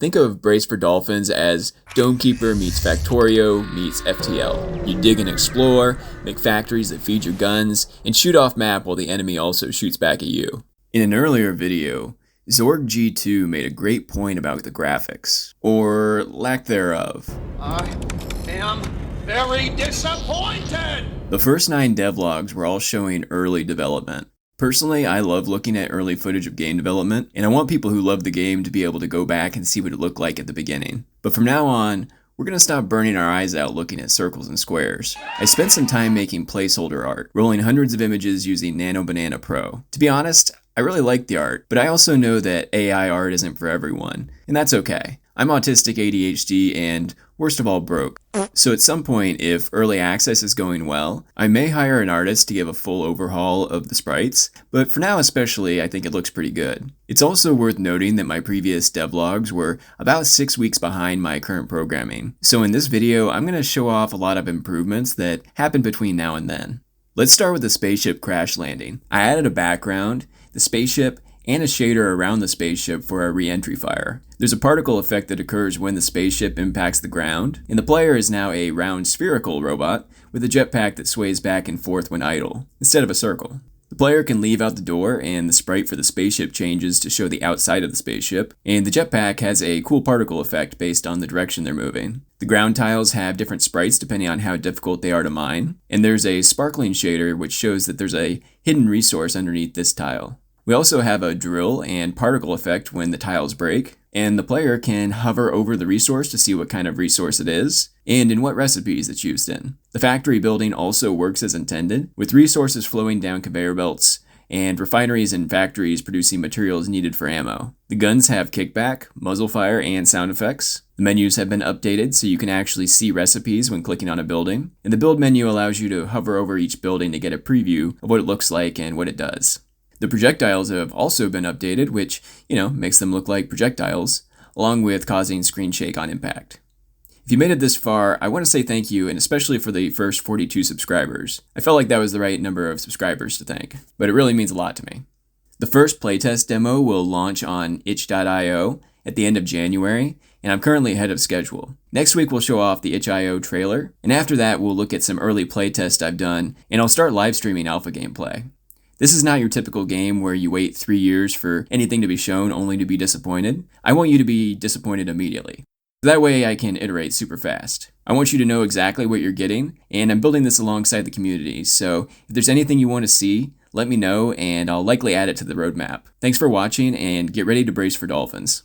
Think of Brace for Dolphins as Domekeeper meets Factorio meets FTL. You dig and explore, make factories that feed your guns, and shoot off map while the enemy also shoots back at you. In an earlier video, Zorg G2 made a great point about the graphics, or lack thereof. I am very disappointed! The first 9 devlogs were all showing early development. Personally, I love looking at early footage of game development, and I want people who love the game to be able to go back and see what it looked like at the beginning. But from now on, we're going to stop burning our eyes out looking at circles and squares. I spent some time making placeholder art, rolling hundreds of images using Nano Banana Pro. To be honest, I really like the art, but I also know that AI art isn't for everyone, and that's okay. I'm autistic, ADHD, and worst of all, broke. So at some point, if early access is going well, I may hire an artist to give a full overhaul of the sprites, but for now especially, I think it looks pretty good. It's also worth noting that my previous devlogs were about 6 weeks behind my current programming. So in this video, I'm going to show off a lot of improvements that happened between now and then. Let's start with the spaceship crash landing. I added a background, the spaceship, and a shader around the spaceship for a re-entry fire. There's a particle effect that occurs when the spaceship impacts the ground, and the player is now a round spherical robot with a jetpack that sways back and forth when idle, instead of a circle. The player can leave out the door, and the sprite for the spaceship changes to show the outside of the spaceship, and the jetpack has a cool particle effect based on the direction they're moving. The ground tiles have different sprites depending on how difficult they are to mine, and there's a sparkling shader which shows that there's a hidden resource underneath this tile. We also have a drill and particle effect when the tiles break, and the player can hover over the resource to see what kind of resource it is, and in what recipes it's used in. The factory building also works as intended, with resources flowing down conveyor belts, and refineries and factories producing materials needed for ammo. The guns have kickback, muzzle fire, and sound effects. The menus have been updated so you can actually see recipes when clicking on a building, and the build menu allows you to hover over each building to get a preview of what it looks like and what it does. The projectiles have also been updated, which, makes them look like projectiles, along with causing screen shake on impact. If you made it this far, I want to say thank you, and especially for the first 42 subscribers. I felt like that was the right number of subscribers to thank, but it really means a lot to me. The first playtest demo will launch on itch.io at the end of January, and I'm currently ahead of schedule. Next week we'll show off the itch.io trailer, and after that we'll look at some early playtests I've done, and I'll start live streaming alpha gameplay. This is not your typical game where you wait 3 years for anything to be shown only to be disappointed. I want you to be disappointed immediately. That way I can iterate super fast. I want you to know exactly what you're getting, and I'm building this alongside the community, so if there's anything you want to see, let me know and I'll likely add it to the roadmap. Thanks for watching, and get ready to brace for Dolphins.